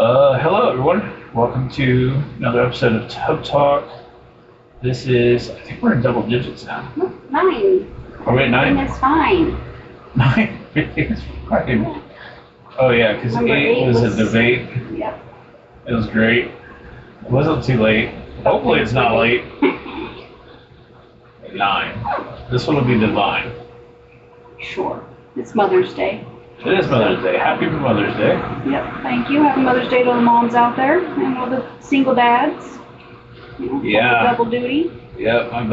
Hello everyone. Welcome to another episode of Tub Talk. This is, I think we're in double digits now. 9. Are we at 9? It's fine. 9? It's fucking. Oh yeah, because Number 8 was a was- debate. Yep. It was great. It wasn't too late. Hopefully it's not late. 9. This one will be divine. Sure. It's Mother's Day. It is Mother's Day. Happy Mother's Day. Yep. Thank you. Happy Mother's Day to the moms out there and all the single dads. Yeah. Double duty. Yep, my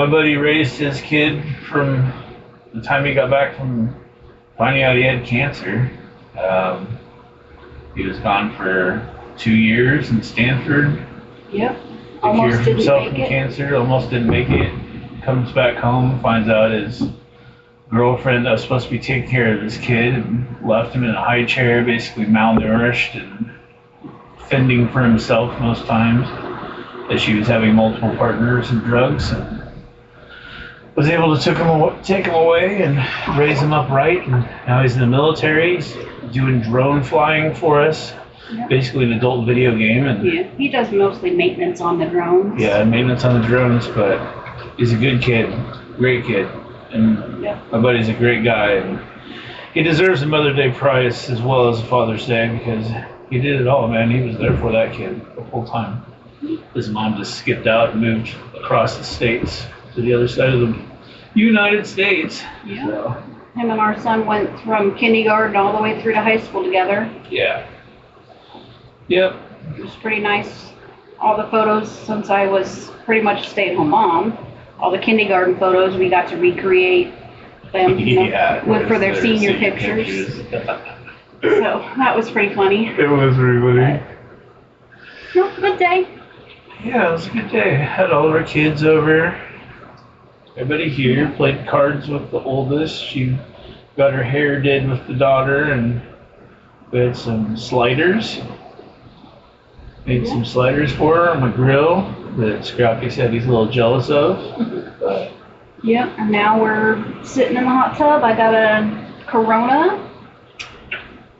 buddy raised his kid from the time he got back from finding out he had cancer. He was gone for 2 years in Stanford. Yep. To cure Almost didn't himself make from it. cancer. Almost didn't make it. Comes back home, finds out his girlfriend that was supposed to be taking care of his kid and left him in a high chair, basically malnourished and fending for himself most times. That she was having multiple partners and drugs, and was able to take him away and raise him up right. And now he's in the military. He's doing drone flying for us, Yep. basically an adult video game. And Yeah. He does mostly maintenance on the drones. yeah, maintenance on the drones, but he's a good kid, great kid, and Yep. my buddy's a great guy. And he deserves a Mother's Day prize as well as a Father's Day because he did it all, man. He was there for that kid the whole time. His mom just skipped out and moved across the states to the other side of the United States. Yeah. So, Him and our son went from kindergarten all the way through to high school together. yeah. Yep. It was pretty nice. All the photos, since I was pretty much a stay-at-home mom, all the kindergarten photos, we got to recreate them Yeah. for their senior pictures. So that was pretty funny. It was really funny. No, good day. Yeah, it was a good day. Had all of our kids over. Everybody here played cards with the oldest. She got her hair did with the daughter, and we had some sliders. Made some sliders for her on the grill that Scrappy said he's a little jealous of. But Yep, and now we're sitting in the hot tub. I got a Corona,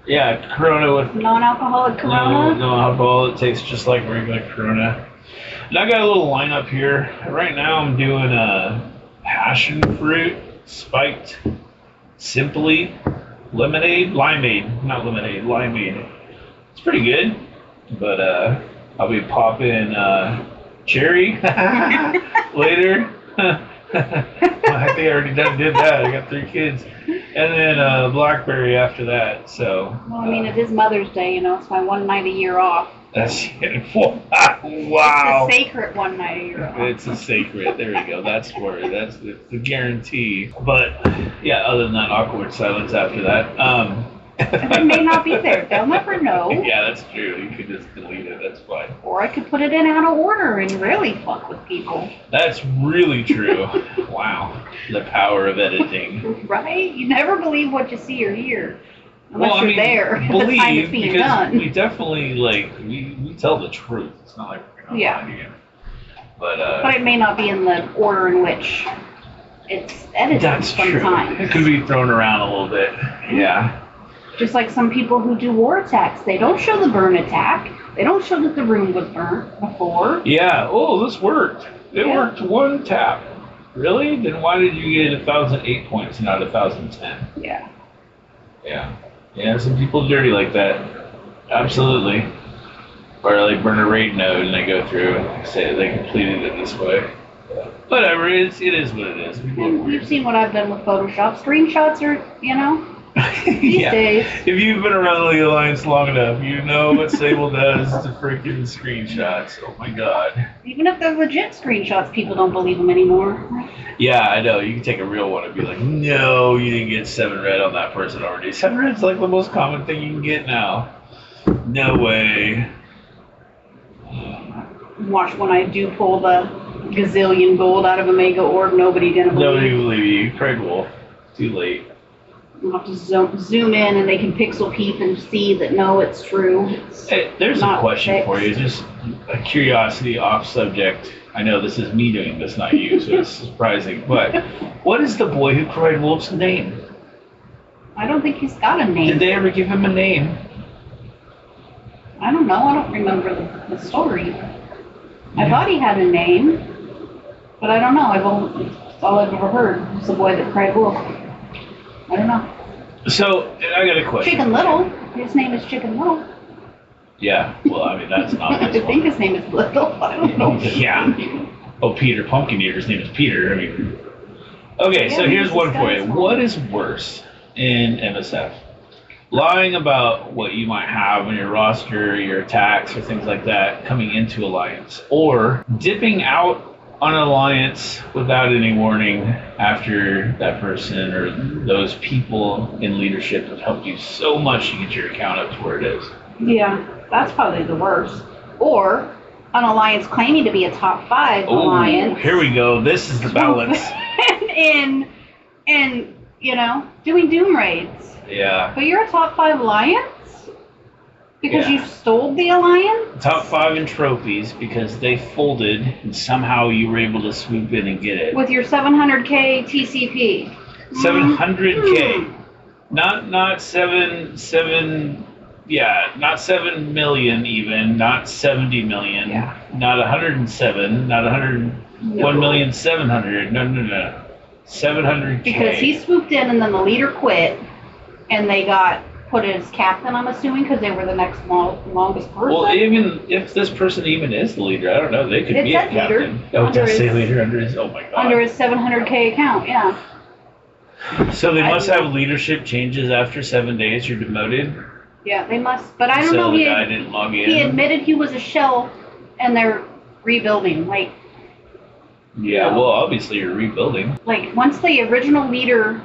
yeah, Corona with non-alcoholic Corona. no alcohol. It tastes just like regular Corona. And I got a little lineup here. Right now I'm doing a passion fruit spiked simply limeade. It's pretty good, but I'll be popping cherry later. I think I already did that. I got 3 kids, and then blackberry after that. So Well, I mean, it is Mother's Day, it's my one night a year off. that's it. Wow. It's a sacred one night a year off. It's a secret. There we go. That's for it. That's the guarantee. But yeah, other than that, awkward silence after that. It may not be there. They'll never know. Yeah, that's true. You could just delete it. That's fine. Or I could put it in out of order and really fuck with people. That's really true. Wow. The power of editing. Right? You never believe what you see or hear. Unless you're there at the time it's believe, being because done. we definitely, we tell the truth. It's not like we're going to lie to you. But it may not be in the order in which it's edited That's true. sometimes. It could be thrown around a little bit. Yeah. Just like some people who do war attacks. They don't show the burn attack. They don't show that the room was burnt before. Yeah. Oh, this worked. It Yeah. worked one tap. Really? Then why did you get 1,008 points and not 1,010? Yeah. Yeah. Yeah, some people dirty like that. Absolutely. Or they burn a raid node and they go through and say they completed it this way. Whatever, it is what it is. And you've seen what I've done with Photoshop. Screenshots are, these Yeah. days. If you've been around the Alliance long enough, you know what Sable does to freaking screenshots. Oh my god. Even if they're legit screenshots, people don't believe them anymore. Yeah, I know. You can take a real one and be like, no, you didn't get 7 red on that person already. 7 red's like the most common thing you can get now. No way. Watch when I do pull the gazillion gold out of a mega orb, nobody gonna believe. Nobody will believe you. Craig Wolf. Too late. You'll have to zoom in and they can pixel peep and see that no, it's true. It's Hey, there's a not question fixed. for you. Just a curiosity off subject. I know this is me doing this, not you, so it's surprising. But what is the boy who cried wolf's name? I don't think he's got a name. Did they ever give him a name? I don't know. I don't remember the story. I thought he had a name, but I don't know. It's all I've ever heard. It's the boy that cried wolf. I don't know. So, I got a question. Chicken Little. His name is Chicken Little. Yeah, well, I mean, that's not I think his name is Little. I don't know. Yeah. Oh, Peter Pumpkin Eater's name is Peter. I mean, okay, so here's one for you. What is worse in MSF? Lying about what you might have on your roster, your attacks, or things like that coming into Alliance, or dipping out on an Alliance without any warning after that person or those people in leadership have helped you so much to get your account up to where it is. Yeah, that's probably the worst. Or an Alliance claiming to be a top 5 Alliance. Here we go. This is the balance. and you know, doing doom raids. Yeah. But you're a top 5 Alliance? Because you stole the Alliance? Top 5 in trophies because they folded and somehow you were able to swoop in and get it. With your 700k TCP. 700k. Not 7 million even, not 70 million, not 107, not 1,700,000. No. 700k. Because he swooped in and then the leader quit and they got put as captain, I'm assuming, because they were the next longest person. Well, even if this person even is the leader, I don't know, they could be a captain. Oh, it does say leader under his, oh my god. Under his 700k account, yeah. So they must have leadership changes after 7 days, you're demoted? Yeah, they must, but I don't know. The guy didn't log in. He admitted he was a shell and they're rebuilding, like. Yeah, well, obviously you're rebuilding. Like, once the original leader,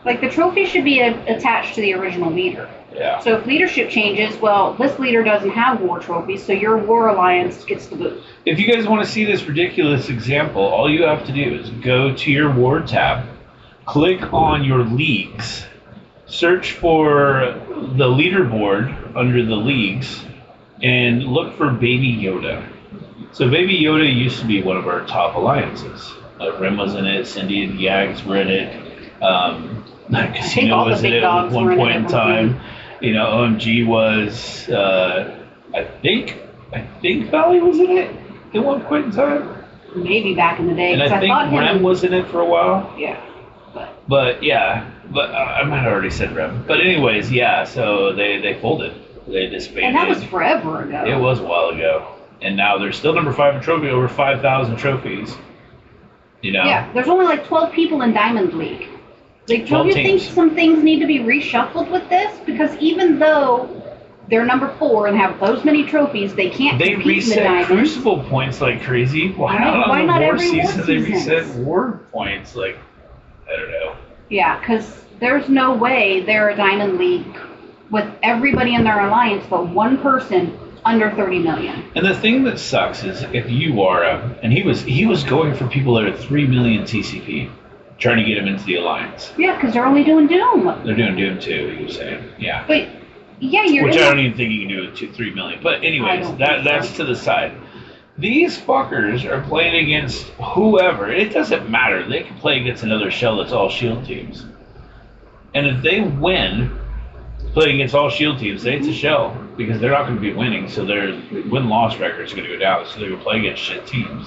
like, the trophy should be attached to the original leader. Yeah. So if leadership changes, well, this leader doesn't have war trophies, so your war alliance gets the boot. If you guys want to see this ridiculous example, all you have to do is go to your war tab, click on your leagues, search for the leaderboard under the leagues, and look for Baby Yoda. So Baby Yoda used to be one of our top alliances. Rim was in it, Cindy and Yags were in it. Casino was in it at one point in time. You know, OMG was, I think Valley was in it at one point in time. Maybe back in the day. And I think Rem was in it for a while. Yeah. But I might have already said Rem. But anyways, yeah, so they folded. They disbanded. And that was forever ago. It was a while ago. And now they're still number 5 in trophy, over 5,000 trophies. You know? Yeah, there's only like 12 people in Diamond League. Like, don't you think teams. some things need to be reshuffled with this? Because even though they're number 4 and have those many trophies, they can't compete in the Diamond. They reset Crucible points like crazy. Why not every war season they reset war points? Like, I don't know. Yeah, because there's no way they're a Diamond League with everybody in their alliance but one person under 30 million. And the thing that sucks is if you are and he was going for people that are 3 million TCP, trying to get him into the alliance. Yeah, because they're only doing Doom. They're doing Doom too, he was saying. Yeah. But yeah, which I don't even think you can do with 3 million. But anyways, that's to the side. These fuckers are playing against whoever. It doesn't matter. They can play against another shell that's all shield teams. And if they win playing against all shield teams, say it's a shell, because they're not going to be winning, so their win-loss record is going to go down, so they're going to play against shit teams.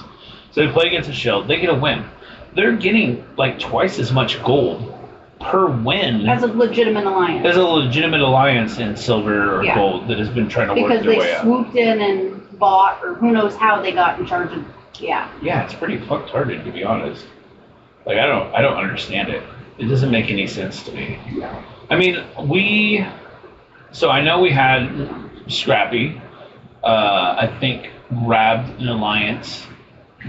So they play against a shell, they get a win. They're getting like twice as much gold per win as a legitimate alliance. As a legitimate alliance in silver or gold that has been trying to work their way Because up. they swooped in and bought, or who knows how they got in charge of, Yeah, it's pretty fucked-hearted, to be honest. Like, I don't understand it. It doesn't make any sense to me. Yeah. I mean, so I know we had Scrappy, I think, grabbed an alliance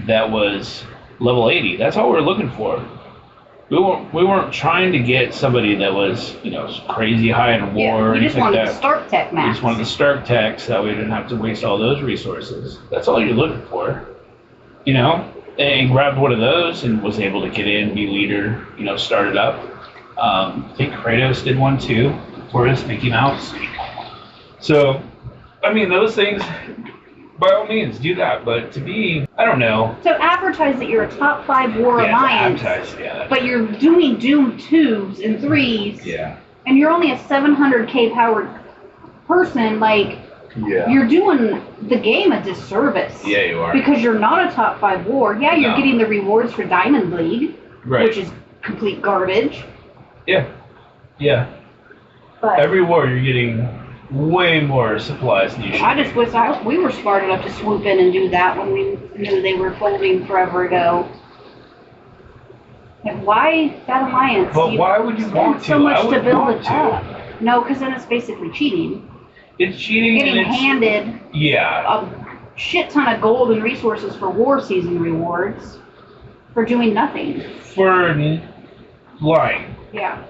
that was level 80. That's all we're looking for. We weren't trying to get somebody that was, crazy high in war. You just wanted the Stark Tech max. You just wanted the Stark Tech so that we didn't have to waste all those resources. That's all you're looking for. And grabbed one of those and was able to get in, be leader, start it up. I think Kratos did one too for us, Mickey Mouse. So, I mean, those things, by all means, do that. But to be, I don't know. So advertise that you're a top 5 war alliance, but you're doing Doom 2s and 3s, yeah, and you're only a 700k powered person, like, Yeah. You're doing the game a disservice. Yeah, you are. Because you're not a top 5 war. Yeah, you're getting the rewards for Diamond League, which is complete garbage. Yeah. Yeah. But every war you're getting way more supplies than you should. I just wish we were smart enough to swoop in and do that when we knew they were folding forever ago. Like, why that alliance? But why would you want to? So much to build it up. No, because then it's basically cheating. It's cheating. Getting handed a shit ton of gold and resources for war season rewards for doing nothing. For lying. Yeah.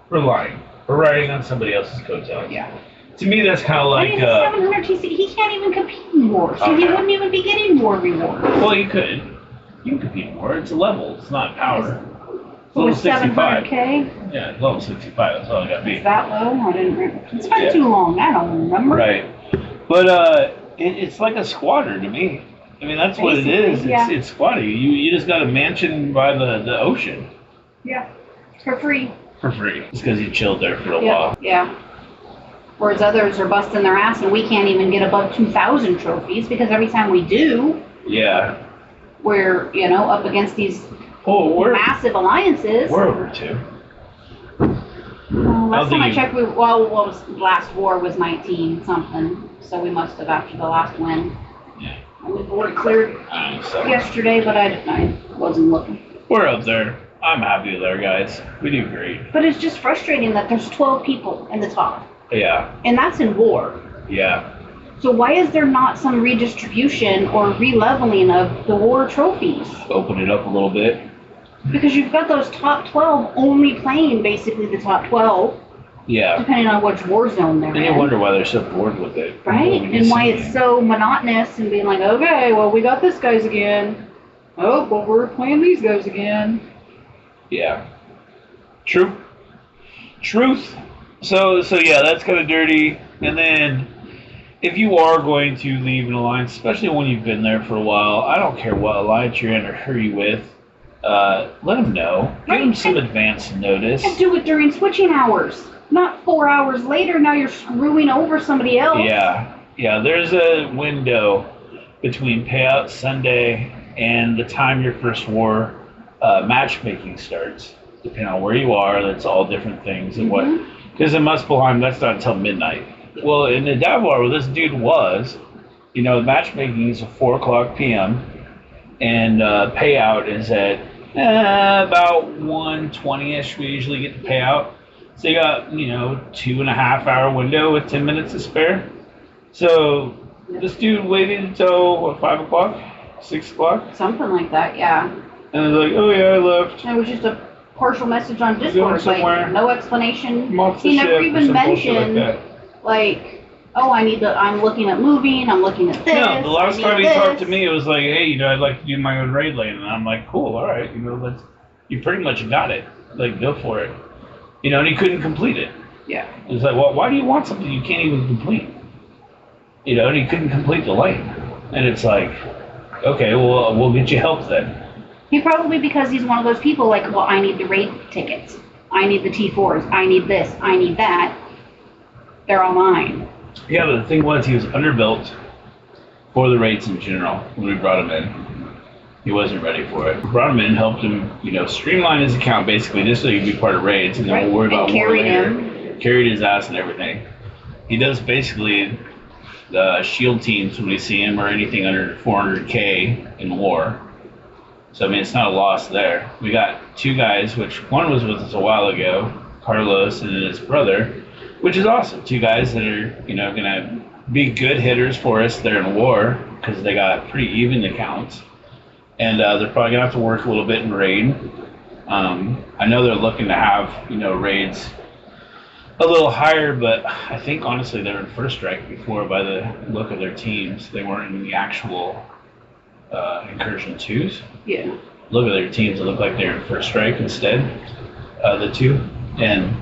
For lying. For riding on somebody else's coattails. Yeah. To me, that's kind of like. 700 TC. He can't even compete in war, so he wouldn't even be getting war rewards. Well, you could. You can compete in war. It's a level. It's not power. It's level 65. 700K? Yeah, it's level 65. That's all I got beat. Is that low? I didn't remember. It's been too long. I don't remember. Right. But it's like a squatter to me. I mean, that's what it is. It's squatter. You just got a mansion by the ocean. Yeah. For free. For free. Just because you chilled there for a while. Yeah. Whereas others are busting their ass and we can't even get above 2,000 trophies because every time we do, we're, up against these massive alliances. We're over 2. Last time I checked, last war was 19 something, so we must have after the last win. Yeah. And the board cleared yesterday, but I wasn't looking. We're up there. I'm happy with our guys. We do great. But it's just frustrating that there's 12 people in the top. Yeah. And that's in war. Yeah. So why is there not some redistribution or re-leveling of the war trophies? Open it up a little bit. Because you've got those top 12 only playing basically the top 12. Yeah. Depending on which war zone they're in. And you wonder why they're so bored with it. Right? And why it's so monotonous and being like, okay, well, we got this guys again. Oh, well, we're playing these guys again. Yeah. True. Truth. So yeah, that's kind of dirty. And then, if you are going to leave an alliance, especially when you've been there for a while, I don't care what alliance you're in or who you're with, let them know. Give them some advance notice. And do it during switching hours. Not 4 hours later, now you're screwing over somebody else. Yeah, there's a window between payout Sunday and the time your first war matchmaking starts. Depending on where you are, that's all different things. And what, because in Muspelheim, that's not until midnight. Well, in the Davor, where this dude was, matchmaking is at 4:00 p.m. and payout is at about 1:20ish. We usually get the payout. So you got, 2.5 hour window with 10 minutes to spare. So this dude waited until, 5 o'clock? 6 o'clock? Something like that, yeah. And I was like, oh yeah, I left. And it was just a partial message on Discord, like no explanation. He never even mentioned, I'm looking at moving, I'm looking at this. No, the last time he talked to me, it was like, hey, I'd like to do my own raid lane. And I'm like, cool, all right, you pretty much got it. Like, go for it. And he couldn't complete it. Yeah. It was like, well, why do you want something you can't even complete? And he couldn't complete the lane. And it's like, okay, well, we'll get you help then. He probably, because he's one of those people like, well, I need the raid tickets. I need the T4s. I need this. I need that. They're all mine. Yeah, but the thing was, he was underbuilt for the raids in general when we brought him in. He wasn't ready for it. We brought him in, helped him, streamline his account basically just so he could be part of raids, and then we'll worry about war later. Carried his ass and everything. He does basically the shield teams when we see him or anything under 400K in war. So, I mean, it's not a loss there. We got 2 guys, which one was with us a while ago, Carlos and his brother, which is awesome. 2 guys that are, going to be good hitters for us there in war because they got pretty even accounts. And they're probably going to have to work a little bit in raid. I know they're looking to have, raids a little higher, but I think, honestly, they were in first strike before by the look of their teams. They weren't in the actual incursion 2s. Yeah. Look at their teams. It looked like they're in first strike instead, the 2. And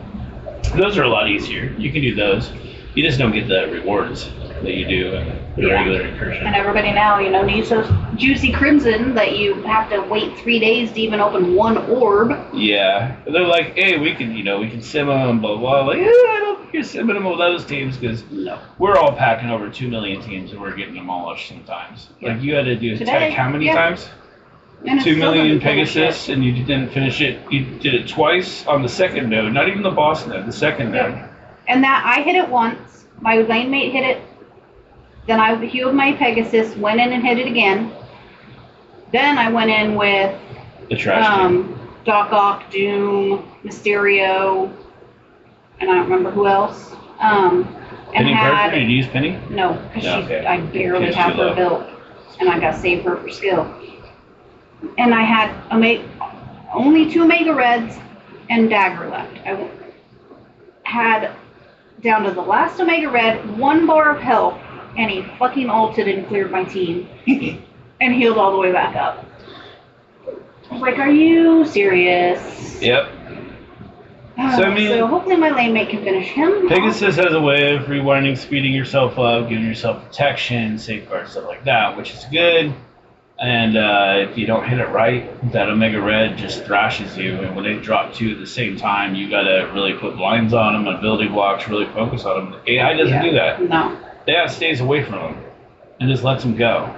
those are a lot easier. You can do those. You just don't get the rewards that you do in the regular incursion. And everybody now, needs those juicy crimson that you have to wait 3 days to even open 1 orb. Yeah. They're like, hey, we can sim them, blah, blah. Like, yeah, you're simming them with those teams because we're all packing over 2 million teams and we're getting demolished sometimes. Like you had to do tech how many times? 2 million Pegasus, and you didn't finish it. You did it twice on the second node, not even the boss node, the second node. And that I hit it once. My lane mate hit it. Then I healed my Pegasus, went in and hit it again. Then I went in with the trash Doc Ock, Doom, Mysterio, and I don't remember who else. Penny Parker? Did you use Penny? No, because I barely have her built, and I got to save her for skill. And I had only 2 Omega Reds and Dagger left. I had down to the last Omega Red, 1 bar of health, and he fucking ulted and cleared my team and healed all the way back up. I was like, are you serious? Yep. So hopefully my lane mate can finish him. Pegasus has a way of rewinding, speeding yourself up, giving yourself protection, safeguard, stuff like that, which is good. And if you don't hit it right, that Omega Red just thrashes you. And when they drop 2 at the same time, you gotta really put blinds on them and ability blocks, really focus on them. The AI doesn't do that. No. The AI stays away from them and just lets them go.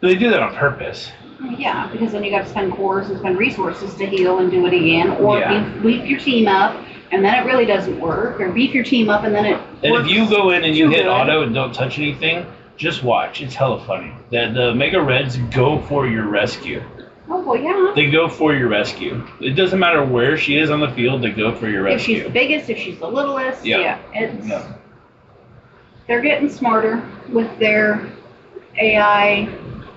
But they do that on purpose. Yeah, because then you got to spend cores and spend resources to heal and do it again, or beef your team up, and then it really doesn't work, or beef your team up and then it And if you go in and you hit auto and don't touch anything, just watch. It's hella funny. The Mega Reds go for your rescue. Oh, well, yeah. They go for your rescue. It doesn't matter where she is on the field, they go for your rescue. If she's the biggest, if she's the littlest, they're getting smarter with their AI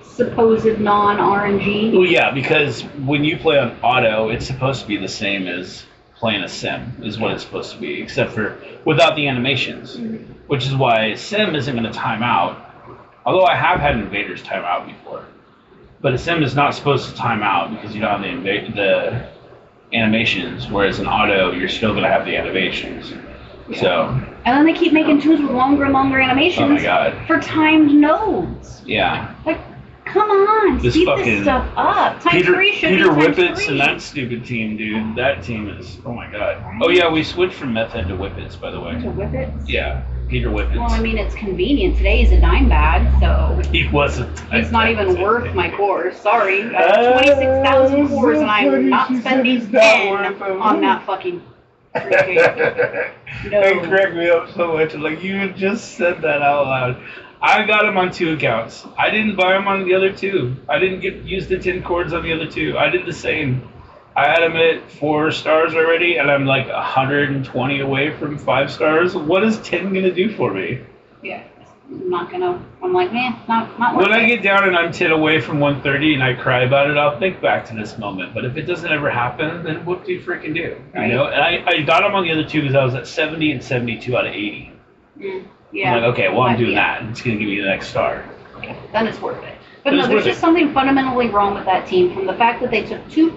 supposed non-RNG. Well, yeah, because when you play on auto, it's supposed to be the same as playing a sim, is what it's supposed to be, except for without the animations, which is why sim isn't going to time out. Although I have had invaders time out before, but a sim is not supposed to time out because you don't have the animations, whereas in auto, you're still going to have the animations. Yeah. So. And then they keep making tunes with longer and longer animations. Oh my God. For timed nodes. Yeah. Like, come on, speed this stuff up. Peter Whippets and that stupid team, dude. That team is, oh my God. Oh yeah, we switched from Method to Whippets, by the way. To Whippets? Yeah, Peter Whippets. Well, I mean, it's convenient. Today he's a dime bag, so. He wasn't. It's not even worth my cores. Sorry. 26,000 cores and I'm not spending 10 on that fucking. No. It cracked me up so much. Like, you just said that out loud. I got him on 2 accounts. I didn't buy him on the other 2. I didn't use the 10 cords on the other 2. I did the same. I had him at 4 stars already, and I'm like 120 away from 5 stars. What is 10 gonna do for me? Yeah, I'm not gonna. I'm like, man, not worth When I get down and I'm 10 away from 130 and I cry about it, I'll think back to this moment. But if it doesn't ever happen, then what do you freaking do? Right. You know? And I got him on the other 2 because I was at 70 and 72 out of 80. Yeah. I'm like, okay, well, I'm doing that. It's going to give me the next star. Okay, then it's worth it. But no, there's just something fundamentally wrong with that team from the fact that they took 2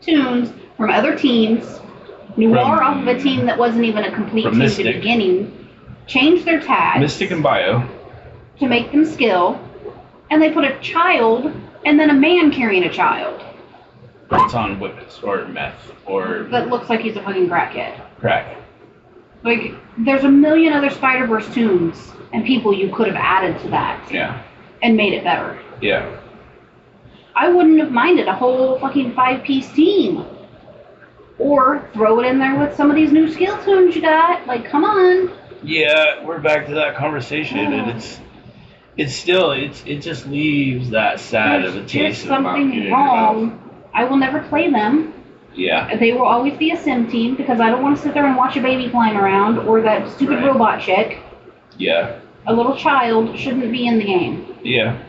tunes from other teams, Noir off of a team that wasn't even a complete team at the beginning, changed their tags. Mystic and Bio. To make them skill, and they put a child and then a man carrying a child. That's on Whippets or Meth or. That looks like he's a fucking crackhead. Crack. Like, there's a million other Spider-Verse tunes and people you could have added to that. Yeah. And made it better. Yeah. I wouldn't have minded a whole fucking 5-piece team. Or throw it in there with some of these new skill tunes you got. Like, come on. Yeah, we're back to that conversation, and it just leaves that sad of a taste. There's something wrong. I will never play them. Yeah. They will always be a sim team because I don't want to sit there and watch a baby flying around or that stupid robot chick. Yeah. A little child shouldn't be in the game. Yeah.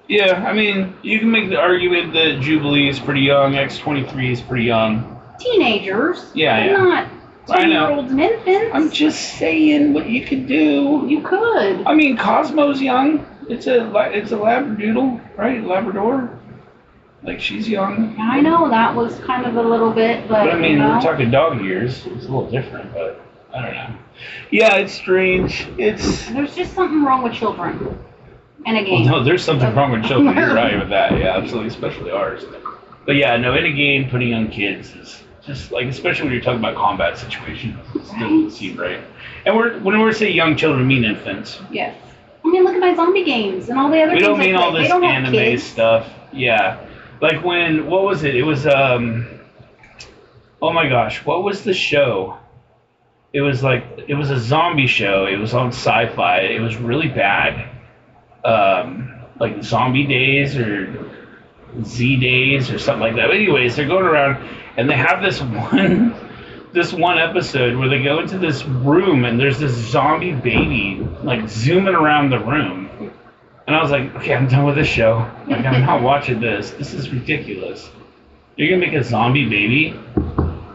Yeah, I mean, you can make the argument that Jubilee is pretty young, X-23 is pretty young. Teenagers. Yeah, They're not 10-year-olds and infants. I'm just saying what you could do. You could. I mean, Cosmo's young. It's a labradoodle, right? Labrador. Like, she's young. I know, that was kind of a little bit, but I mean, we're talking dog years. It's a little different, but I don't know. Yeah, it's strange. There's just something wrong with children in a game. Well, no, there's something wrong with children. You're right with that. Yeah, absolutely, especially ours. But yeah, no, in a game, putting young kids is Just like, especially when you're talking about combat situations, it doesn't seem right. And when we're saying young children, we mean infants. Yes. I mean, look at my zombie games and all the other We things don't mean all this anime stuff. Yeah. Like what was it? It was, oh my gosh, what was the show? It was a zombie show. It was on Sci-Fi. It was really bad. Like Zombie Days or Z Days or something like that. But anyways, they're going around and they have this one episode where they go into this room and there's this zombie baby like zooming around the room. And I was like, okay, I'm done with this show. Like, I'm not watching this. This is ridiculous. You're gonna make a zombie baby?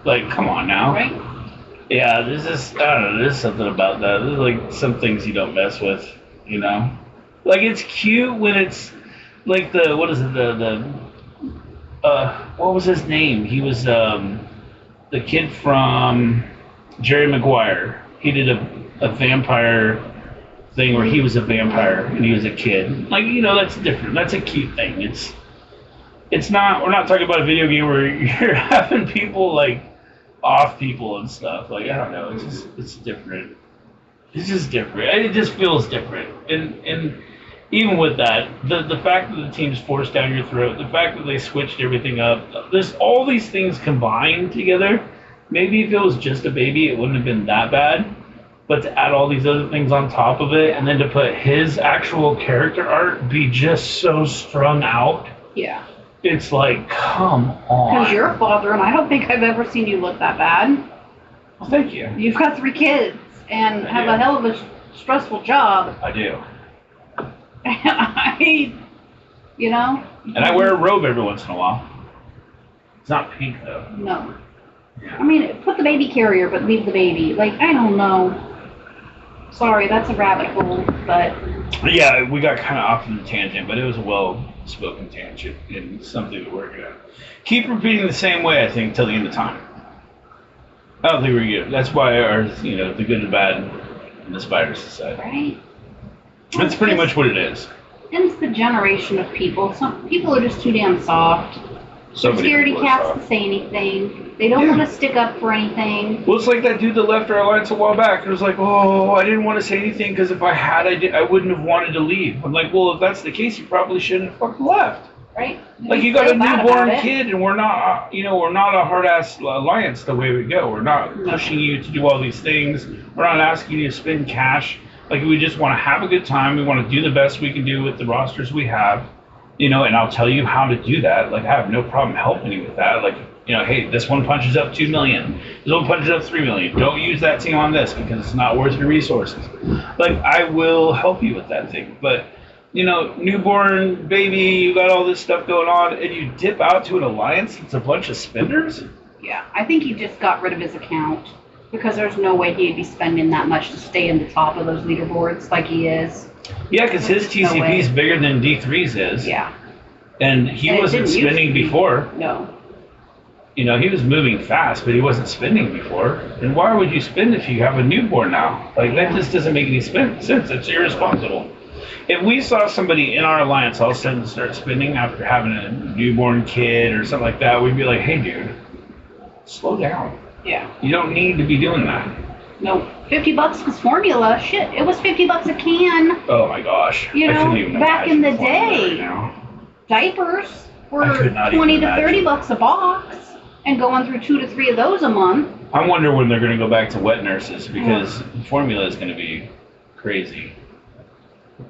Like, come on now. Right. Yeah, I don't know, there's something about that. There's like some things you don't mess with, you know? Like, it's cute when it's like what was his name? He was the kid from Jerry Maguire. He did a vampire thing where he was a vampire and he was a kid. Like, you know, that's different. That's a cute thing. It's not, we're not talking about a video game where you're having people like off people and stuff. Like, I don't know, it's different. It's just different. It just feels different. And even with that, the fact that the team's forced down your throat, the fact that they switched everything up, there's all these things combined together. Maybe if it was just a baby, it wouldn't have been that bad. But to add all these other things on top of it, and then to put his actual character art be just so strung out. Yeah. It's like, come on. Because you're a father, and I don't think I've ever seen you look that bad. Well, thank you. You've got 3 kids and have a hell of a stressful job. I do. And you know. And I wear a robe every once in a while. It's not pink, though. No. Yeah. I mean, put the baby carrier, but leave the baby. Like, I don't know. Sorry, that's a rabbit hole, but... Yeah, we got kind of off on the tangent, but it was a well-spoken tangent and something that we're going to keep repeating the same way, I think, till the end of time. I don't think we're good. That's why the good and bad and the Spider Society. Right? That's pretty much what it is. And it's the generation of people. Some people are just too damn soft. Scaredy cats to say anything. They don't want to stick up for anything. Well, it's like that dude that left our alliance a while back. It was like, oh, I didn't want to say anything because if I had, I wouldn't have wanted to leave. I'm like, well, if that's the case, you probably shouldn't have fucking left. Right? Like, you got a newborn kid, and we're not, we're not a hard-ass alliance the way we go. We're not pushing you to do all these things. We're not asking you to spend cash. Like, we just want to have a good time. We want to do the best we can do with the rosters we have. And I'll tell you how to do that. Like, I have no problem helping you with that. Like, hey, this one punches up 2 million. This one punches up 3 million. Don't use that team on this because it's not worth your resources. Like, I will help you with that thing. But, newborn baby, you got all this stuff going on, and you dip out to an alliance that's a bunch of spenders? Yeah, I think he just got rid of his account because there's no way he'd be spending that much to stay in the top of those leaderboards like he is. Yeah, because his TCP is bigger than D3's is. Yeah. And he wasn't spending before. No. He was moving fast, but he wasn't spending before. And why would you spend if you have a newborn now? Like, that just doesn't make any sense. It's irresponsible. If we saw somebody in our alliance all of a sudden start spending after having a newborn kid or something like that, we'd be like, hey, dude, slow down. Yeah. You don't need to be doing that. No, $50 was formula. Shit, it was $50 a can. Oh my gosh! Back in the day, diapers were $20 to $30 a box, and going through 2 to 3 of those a month. I wonder when they're going to go back to wet nurses because formula is going to be crazy.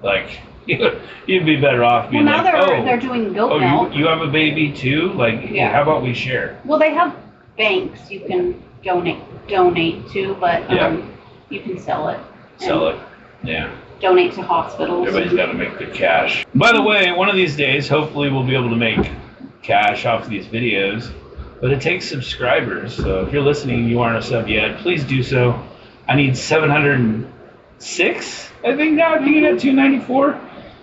Like, you'd be better off being now they're doing goat milk. You have a baby too? Like, how about we share? Well, they have banks you can donate to, but you can sell it. Yeah. Donate to hospitals. Everybody's got to make good cash. By the way, one of these days, hopefully we'll be able to make cash off of these videos, but it takes subscribers. So if you're listening and you aren't a sub yet, please do so. I need 706, I think now, I think at 294.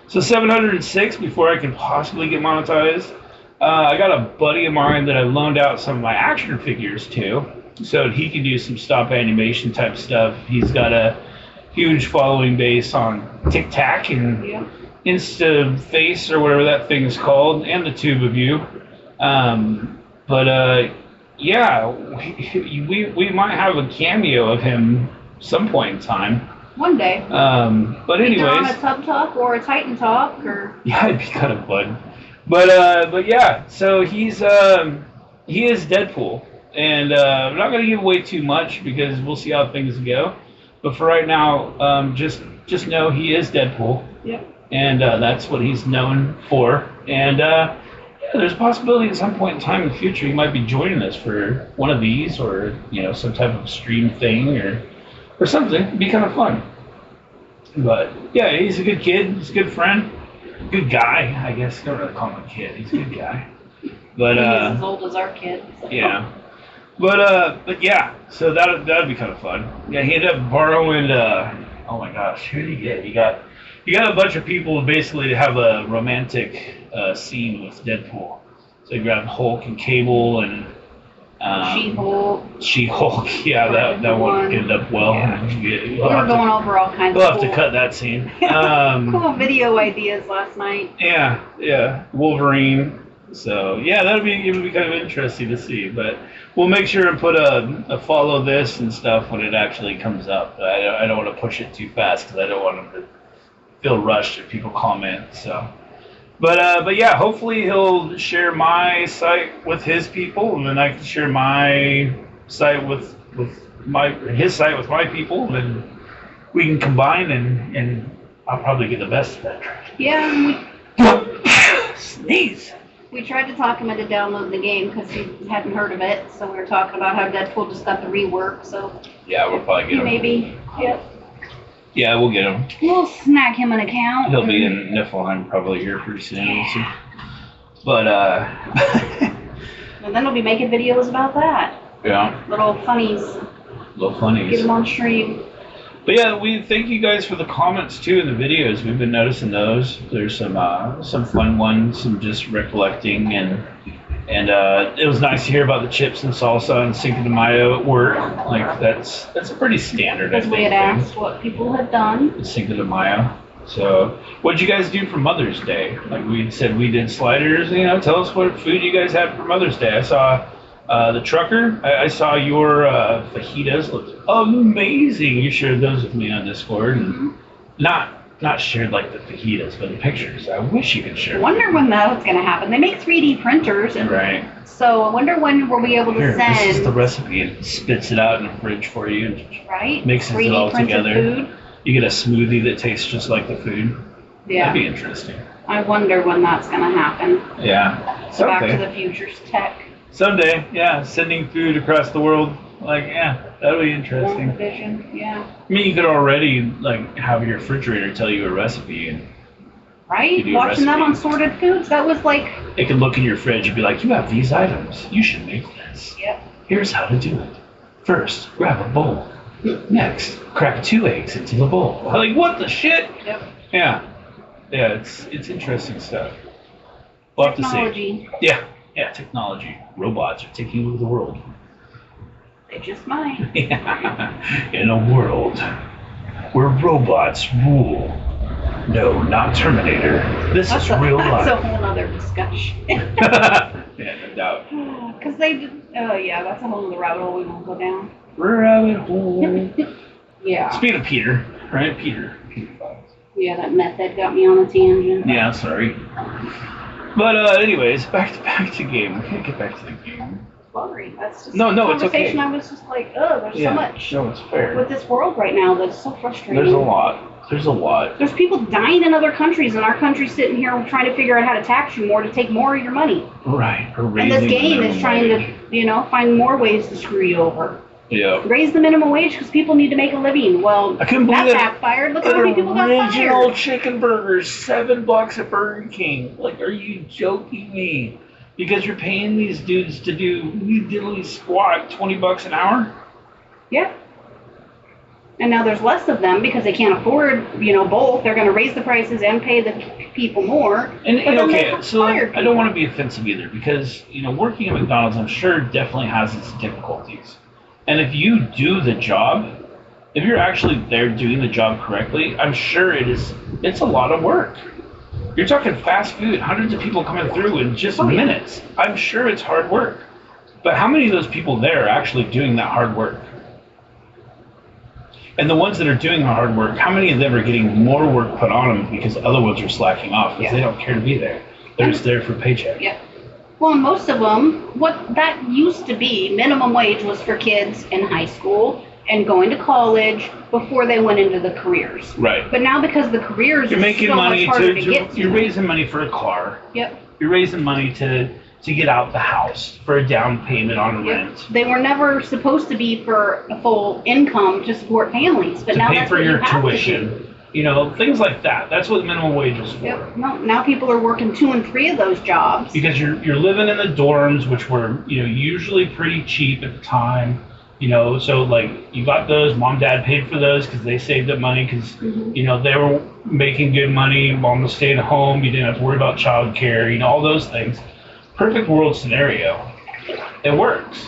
So 706 before I can possibly get monetized. I got a buddy of mine that I loaned out some of my action figures to, so he can do some stop animation type stuff. He's got a huge following base on TikTok and InstaFace or whatever that thing is called, and the Tube of You. yeah, we might have a cameo of him some point in time. One day. But anyways. Either on a Tub Talk or a Titan Talk, or. Yeah, it'd be kind of fun. But yeah, so he is Deadpool, and I'm not gonna give away too much because we'll see how things go. But for right now, just know he is Deadpool. Yep. And that's what he's known for. And yeah, there's a possibility at some point in time in the future he might be joining us for one of these, or some type of stream thing, or something. It'd be kind of fun. But yeah, he's a good kid. He's a good friend. Good guy, I guess. Don't really call him a kid. He's a good guy. But he's as old as our kid. So. Yeah. But yeah. So that'd be kind of fun. Yeah, he ended up borrowing. Oh my gosh, who did he get? He got a bunch of people basically to have a romantic scene with Deadpool. So he grabbed Hulk and Cable and She-Hulk. She-Hulk, yeah, that one ended up well. Yeah. We were going over all kinds we'll of have to cut that scene. cool video ideas last night. Yeah. Wolverine. So yeah, it would be kind of interesting to see. But we'll make sure and put a follow this and stuff when it actually comes up. I don't want to push it too fast because I don't want them to feel rushed if people comment. So. But yeah, hopefully he'll share my site with his people, and then I can share my site with his site with my people, and then we can combine, and I'll probably get the best of that. Yeah, and Sneeze. we tried to talk him into downloading the game because he hadn't heard of it. So we were talking about how Deadpool just got the rework. So yeah, we'll probably get him. Maybe, yep. Yeah, we'll get him. We'll snag him an account. He'll be in Niflheim probably here pretty soon. Yeah. But and then we'll be making videos about that. Yeah. Little funnies. Get them on stream. But yeah, we thank you guys for the comments too in the videos. We've been noticing those. There's some fun ones, some just recollecting, and it was nice to hear about the chips and salsa and Cinco de Mayo at work. Like that's a pretty standard. Because we had asked what people had done. Cinco de Mayo. So, what did you guys do for Mother's Day? Like we said, we did sliders. Tell us what food you guys had for Mother's Day. I saw the trucker. I saw your fajitas looked amazing. You shared those with me on Discord, and not shared like the fajitas, but the pictures. I wish you could share. I wonder when that's going to happen. They make 3D printers, and right. So I wonder when we'll be able to send. This is the recipe. It spits it out in the fridge for you, and right. Mixes 3D it all together. Food. You get a smoothie that tastes just like the food. Yeah. That'd be interesting. I wonder when that's going to happen. Yeah. So Back to the Future's tech. Someday, yeah, sending food across the world, like, yeah, that'll be interesting. Vision, yeah. I mean, you could already, like, have your refrigerator tell you a recipe. And right? Watching that on Sorted Foods, that was like... It could look in your fridge and be like, you have these items. You should make this. Yep. Here's how to do it. First, grab a bowl. Next, crack 2 eggs into the bowl. Like, what the shit? Yep. Yeah, it's interesting stuff. We'll have to see. Yeah, technology. Robots are taking over the world. They just might. Yeah. In a world where robots rule. No, not Terminator. This is real life. That's a whole other discussion. Yeah, no doubt. Because they did, yeah, that's a whole other rabbit hole we won't go down. Rabbit hole. Yeah. Speaking of Peter, right? Peter Files. Yeah, that method got me on a tangent. Yeah, sorry. But anyways, back to game. We can't get back to the game. Sorry, that's just no, it's okay. I was just like, there's so much. No, it's fair. With this world right now that's so frustrating. There's a lot. There's people dying in other countries, and our country's sitting here trying to figure out how to tax you more to take more of your money. Right. And this game is trying to, find more ways to screw you over. Yeah. Raise the minimum wage because people need to make a living. Well, I couldn't believe that backfired. Look how many people got fired. Original chicken burgers, $7 at Burger King. Like, are you joking me? Because you're paying these dudes to do diddly squat $20 an hour? Yeah. And now there's less of them because they can't afford, both. They're going to raise the prices and pay the people more. And okay, so I don't want to be offensive either because, working at McDonald's, I'm sure definitely has its difficulties. And if you do the job, if you're actually there doing the job correctly, I'm sure it's a lot of work. You're talking fast food, hundreds of people coming through in just minutes. I'm sure it's hard work. But how many of those people there are actually doing that hard work? And the ones that are doing the hard work, how many of them are getting more work put on them because other ones are slacking off because they don't care to be there? They're just there for a paycheck. Yeah. Well, most of them, what that used to be, minimum wage was for kids in high school and going to college before they went into the careers. Right. But now because the careers you're are making so money much harder to get to. You're raising money for a car. Yep. You're raising money to get out the house for a down payment on rent. They were never supposed to be for a full income to support families, but to now pay that's for what your you have tuition. To do. You know, things like that. That's what minimum wage is for. Yep. No, now people are working 2 and 3 of those jobs. Because you're living in the dorms, which were, you know, usually pretty cheap at the time. You know, so like you got those, mom, dad paid for those because they saved up money because, you know, they were making good money. Mom was staying at home. You didn't have to worry about childcare, you know, all those things. Perfect world scenario. It works.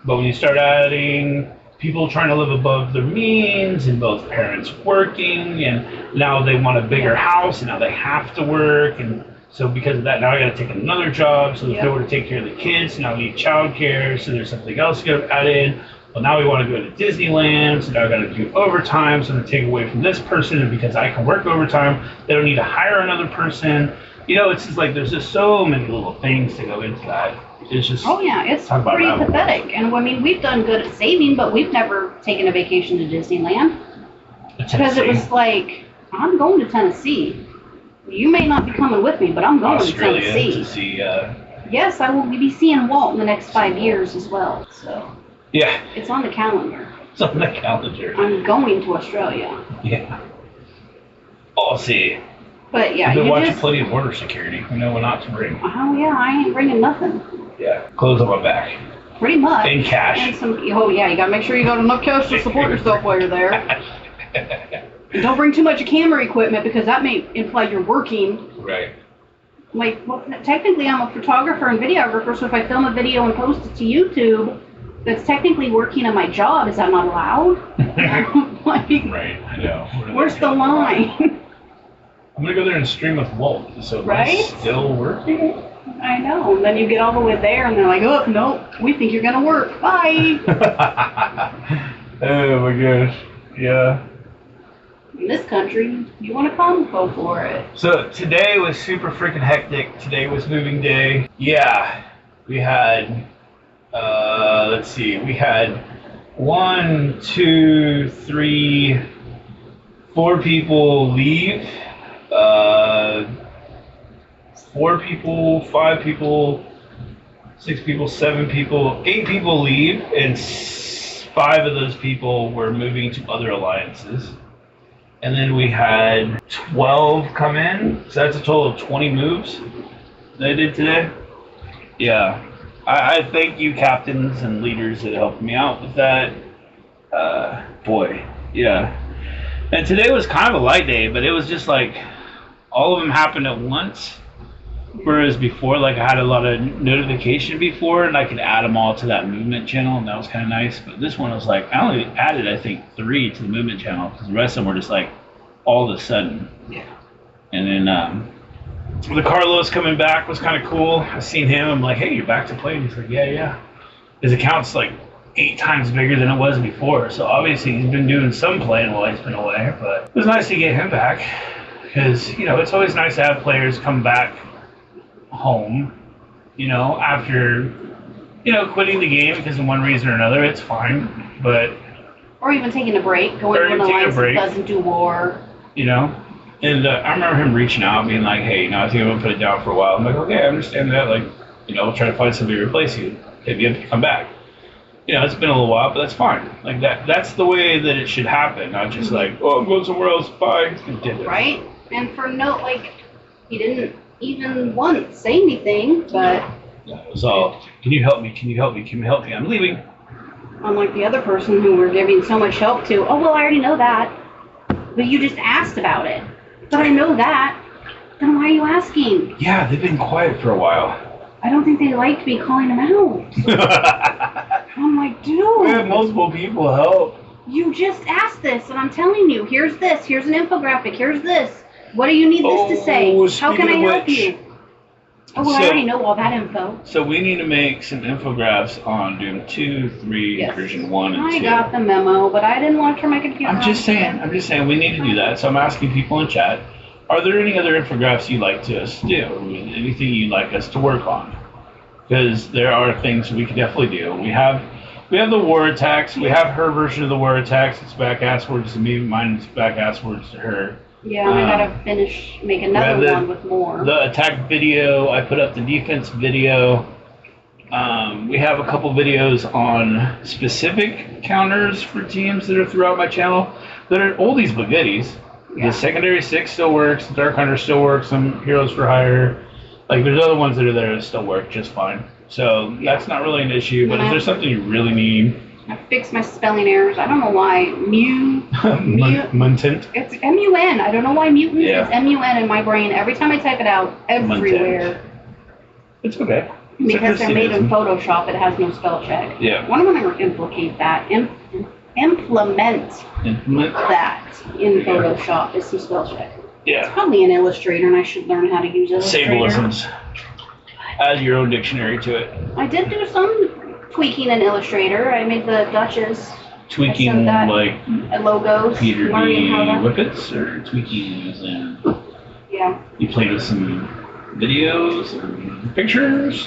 But when you start adding people trying to live above their means and both parents working and now they want a bigger house and now they have to work and so because of that now I got to take another job so there's nowhere to take care of the kids so now we need childcare so there's something else to go add in. Well, now we want to go to Disneyland, so now I got to do overtime, so I'm going to take away from this person, and because I can work overtime, they don't need to hire another person. You know, it's just like there's just so many little things to go into that. It's just it's pretty pathetic. And I mean, we've done good at saving, but we've never taken a vacation to Disneyland because it was like I'm going to Tennessee. You may not be coming with me, but I'm going to Tennessee. To see. Yes, I will be seeing Walt in the next 5 years as well. So. Yeah. It's on the calendar. It's on the calendar. I'm going to Australia. Yeah. I'll see. But yeah, I've been watching plenty of border security. We know what not to bring. Oh yeah, I ain't bringing nothing. Yeah. Clothes on my back. Pretty much. And cash. And you gotta make sure you got enough cash to support yourself while you're there. And don't bring too much camera equipment because that may imply you're working. Right. Like, well, technically I'm a photographer and videographer, so if I film a video and post it to YouTube, that's technically working on my job. Is that not allowed? Like, right, I know. Where's the line? I'm gonna go there and stream with Walt. So right? Still working? I know. And then you get all the way there, and they're like, "Oh no, we think you're gonna work. Bye." Oh my gosh. Yeah. In this country, you want to come, go for it. So today was super freaking hectic. Today was moving day. Yeah, we had. Let's see, we had 1, 2, 3, 4 people leave, 4 people, 5 people, 6 people, 7 people, 8 people leave, and 5 of those people were moving to other alliances. And then we had 12 come in, so that's a total of 20 moves that I did today. Yeah. I thank you, captains and leaders that helped me out with that. Boy, yeah. And today was kind of a light day, but it was just like all of them happened at once. Whereas before, like I had a lot of notification before, and I could add them all to that movement channel, and that was kind of nice. But this one was like I only added, I think, 3 to the movement channel because the rest of them were just like all of a sudden. Yeah. And then the Carlos coming back was kind of cool. I seen him. I'm like, hey, you're back to playing. He's like, yeah. His account's like 8 times bigger than it was before. So obviously he's been doing some playing while he's been away. But it was nice to get him back because, you know, it's always nice to have players come back home, you know, after, you know, quitting the game because of one reason or another. It's fine. But or even taking a break, going to an alliance that doesn't do war. You know? And I remember him reaching out, being like, hey, you know, I think I'm going to put it down for a while. I'm like, okay, I understand that. Like, you know, we'll try to find somebody to replace you if you have to come back. You know, it's been a little while, but that's fine. Like, that's the way that it should happen. Not just like, oh, I'm going somewhere else. Bye. Right? And for he didn't even once say anything, but... Yeah, it was all, can you help me? Can you help me? Can you help me? I'm leaving. Unlike the other person who we're giving so much help to. Oh, well, I already know that. But you just asked about it. But I know that. Then why are you asking? Yeah, they've been quiet for a while. I don't think they liked me calling them out. I'm like, dude. We have multiple people help. You just asked this, and I'm telling you, here's this, here's an infographic, here's this. What do you need this to say? How can I help you? Oh, well, I already know all that info. So we need to make some infographics on Doom 2, 3, Yes. version 1, and 2. I got the memo, but I didn't want to turn my computer on. I'm just saying we need to do that. So I'm asking people in chat, are there any other infographics you'd like us to do? Anything you'd like us to work on? Because there are things we could definitely do. We have the war attacks. We have her version of the war attacks. It's back-ass words to me. Mine is back-ass words to her. Yeah, I gotta make another one with more. The attack video, I put up the defense video. We have a couple videos on specific counters for teams that are throughout my channel that are oldies but goodies. Yeah. The secondary 6 still works, the Dark Hunter still works, some Heroes for Hire. Like, there's other ones that are there that still work just fine. So that's not really an issue, but if there's something you really need... I fixed my spelling errors. I don't know why. Mutant. It's M-U-N. I don't know why mutant. Yeah. It's M-U-N in my brain. Every time I type it out, everywhere. Mutant. It's okay. Because they're made in Photoshop, it has no spell check. Yeah. One of them are implement that in Photoshop is some spell check. Yeah. It's probably an Illustrator, and I should learn how to use Illustrator. Sableisms. Add your own dictionary to it. I did do some tweaking in Illustrator. I made the Duchess. Tweaking like logos. Peter D. Whippets, or tweaking using. Yeah. You played with some videos or pictures.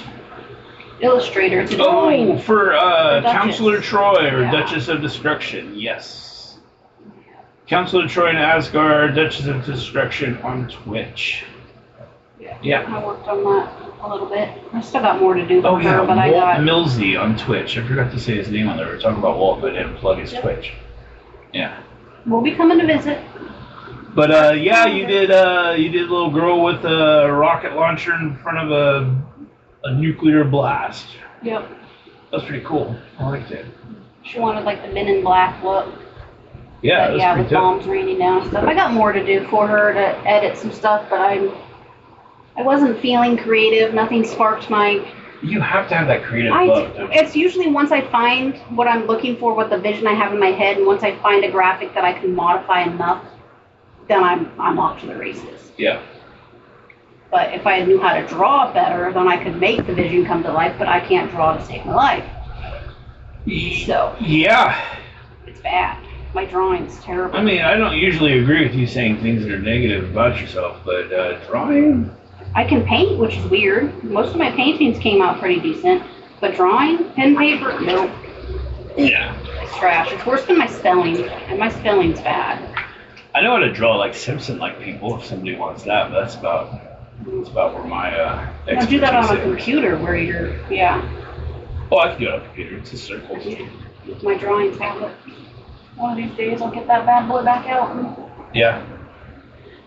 Illustrator to drawing. Oh, for Counselor Troy or Duchess of Destruction. Yes. Counselor Troy and Asgard, Duchess of Destruction on Twitch. Yeah. I worked on that a little bit. I still got more to do for her, but I got... Walt Millsy on Twitch. I forgot to say his name on there. We were talking about Walt, but I didn't plug his Twitch. Yeah. We'll be coming to visit. But yeah, you did a little girl with a rocket launcher in front of a nuclear blast. Yep. That's pretty cool. I liked it. She wanted like the Men in Black look. Yeah, but, yeah, with bombs raining down and stuff. I got more to do for her to edit some stuff, but I wasn't feeling creative. Nothing sparked my... You have to have that creative bug. It's usually once I find what I'm looking for, what the vision I have in my head, and once I find a graphic that I can modify enough, then I'm off to the races. Yeah. But if I knew how to draw better, then I could make the vision come to life, but I can't draw to save my life. So. Yeah. It's bad. My drawing's terrible. I mean, I don't usually agree with you saying things that are negative about yourself, but drawing... I can paint, which is weird. Most of my paintings came out pretty decent, but drawing, pen, paper, nope. Yeah. It's trash. It's worse than my spelling, and my spelling's bad. I know how to draw like Simpson-like people if somebody wants that, but that's about where my expertise is. I do that on a computer where you're, Oh, I can do it on a computer. It's a circle. With my drawing tablet. One of these days I'll get that bad boy back out. Yeah.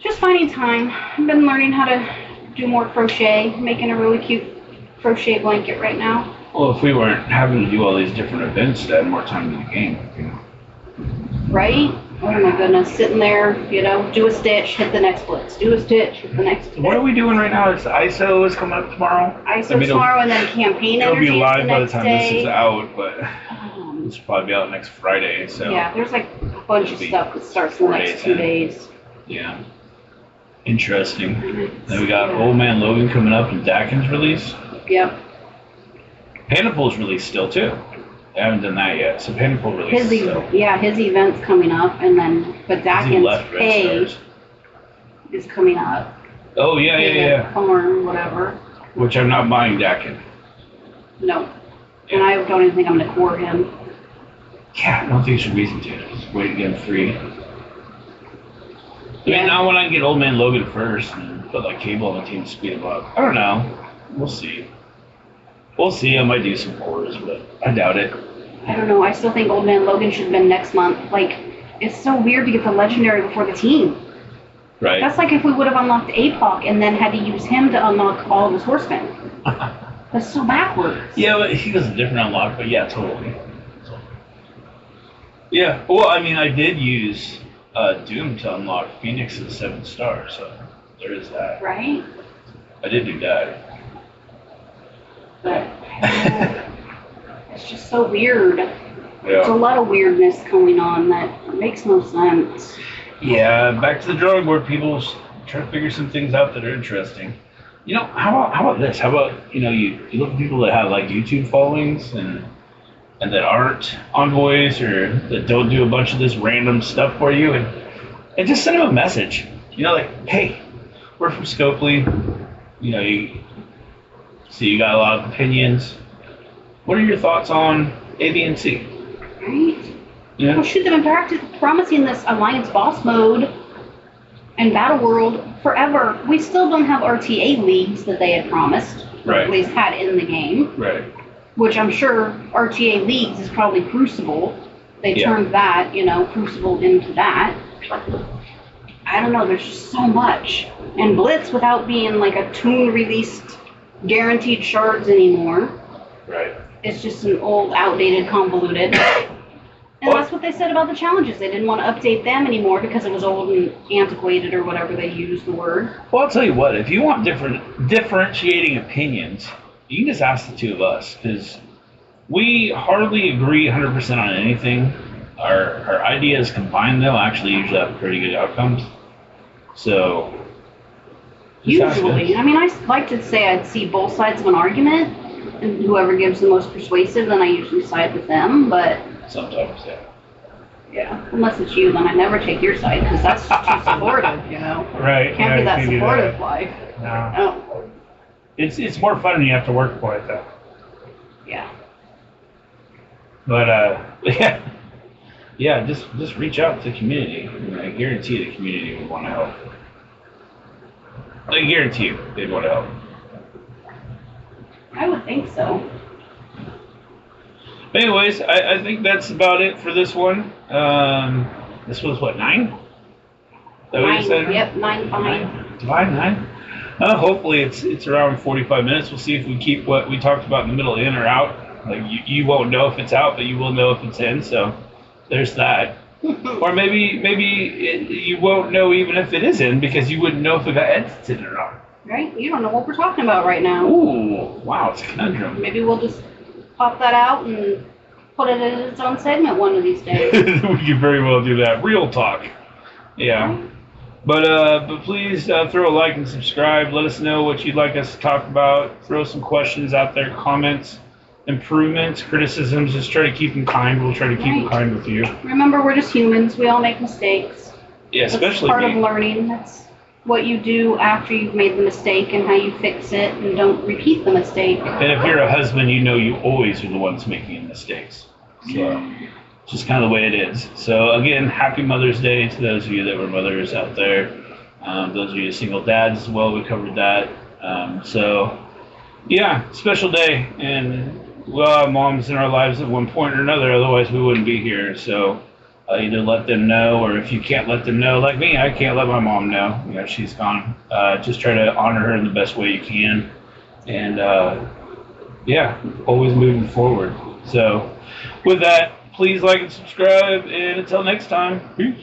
Just finding time. I've been learning how to do more crochet, making a really cute crochet blanket right now. Well, if we weren't having to do all these different events to add more time to the game, you know. Right? Oh my goodness, sitting there, do a stitch, hit the next blitz. Do a stitch, hit the next blitz. What are we doing right now? It's ISO is coming up tomorrow. ISO tomorrow, and then campaign energy. It'll be live by the time day. this is out, but this will probably be out next Friday. So yeah, there's like a bunch of stuff that starts in the next 2 days. Yeah. Interesting. Then we got Old Man Logan coming up and Dakin's release. Yep. Panipul's released still too. They haven't done that yet. So Panipul released. His event's coming up, and then but Dakin's pay is coming up. Oh yeah. Corn, whatever. Which I'm not buying Dakin. No. And I don't even think I'm gonna core him. Yeah, I don't think there's a reason to. Just wait to get him free. I mean, now when I get Old Man Logan first and put like Cable on the team to speed him up, I don't know. We'll see. I might do some cores, but I doubt it. I don't know. I still think Old Man Logan should have been next month. Like, it's so weird to get the legendary before the team. Right. That's like if we would have unlocked APOC and then had to use him to unlock all of his horsemen. That's so backwards. Yeah, but he does a different unlock, but yeah, totally. Yeah, well, I mean, I did use Doom to unlock Phoenix's 7-star, so there is that. Right? I did do that. But it's just so weird. Yeah. There's a lot of weirdness going on that makes no sense. Yeah, back to the drawing board, people try to figure some things out that are interesting. how about this? How about, you look at people that have like YouTube followings and that aren't envoys or that don't do a bunch of this random stuff for you and just send them a message. Like, hey, we're from Scopely. You got a lot of opinions. What are your thoughts on A, B, and C? Right. Well, shoot, they've been promising this Alliance Boss mode and Battle World forever. We still don't have RTA leagues that they had promised, or at least had in the game. Right. Which I'm sure RTA leagues is probably Crucible. They turned that, Crucible into that. I don't know, there's just so much. And Blitz, without being like a toon-released guaranteed shards anymore. Right. It's just an old, outdated, convoluted. And that's what they said about the challenges. They didn't want to update them anymore because it was old and antiquated or whatever they used the word. Well, I'll tell you what, if you want differentiating opinions, you can just ask the two of us, because we hardly agree 100% on anything. Our ideas combined, though, actually usually have pretty good outcomes. So, usually. I mean, I like to say I'd see both sides of an argument, and whoever gives the most persuasive, then I usually side with them, but... Sometimes, yeah. Yeah, unless it's you, then I never take your side, because that's too supportive, Right. Can't be that supportive life. No. It's more fun when you have to work for it, though. Yeah. But, yeah, just reach out to the community. I guarantee the community would want to help. I guarantee you they'd want to help. I would think so. Anyways, I think that's about it for this one. This was what, 9? Is that what you said? Yep, 9. 9? Hopefully it's around 45 minutes. We'll see if we keep what we talked about in the middle in or out. Like you won't know if it's out, but you will know if it's in. So there's that. Or maybe you won't know even if it is in, because you wouldn't know if it got edited or not. Right? You don't know what we're talking about right now. Ooh, wow, it's a conundrum. Maybe we'll just pop that out and put it in its own segment one of these days. We could very well do that. Real talk. Yeah. Right. But please throw a like and subscribe. Let us know what you'd like us to talk about. Throw some questions out there, comments, improvements, criticisms. Just try to keep them kind. We'll try to keep them kind with you. Remember, we're just humans. We all make mistakes. Yeah, especially That's part of learning. That's what you do after you've made the mistake and how you fix it and don't repeat the mistake. And if you're a husband, you know you always are the ones making mistakes. So it's just kind of the way it is. So again, happy Mother's Day to those of you that were mothers out there. Those of you single dads as well, we covered that. So yeah, special day. And we'll have moms in our lives at one point or another, otherwise we wouldn't be here. So either let them know, or if you can't let them know, like me, I can't let my mom know. She's gone. Just try to honor her in the best way you can. And yeah, always moving forward. So with that, please like and subscribe, and until next time, peace.